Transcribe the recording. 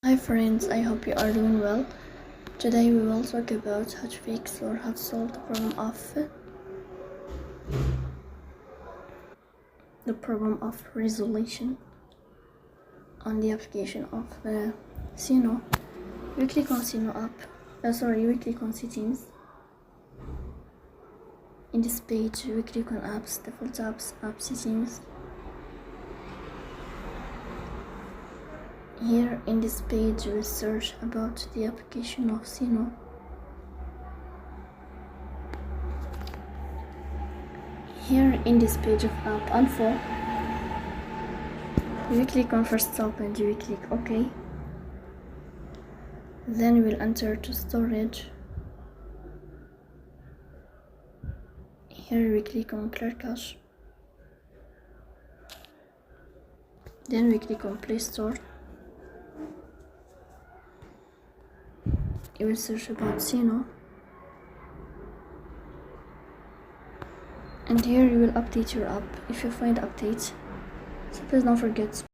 Hi friends, I hope you are doing well. Today we will talk about how to fix or how to solve the problem of resolution on the application of Suno. We click on Suno app. We click on settings. In this page, we click on apps, default apps, app settings. Here in this page, we search about the application of Suno. Here in this page of app info, we click on first stop and we click OK. Then we'll enter to storage. Here we click on clear cache. Then we click on Play Store. You will search about Suno. And here you will update your app if you find updates. So please don't forget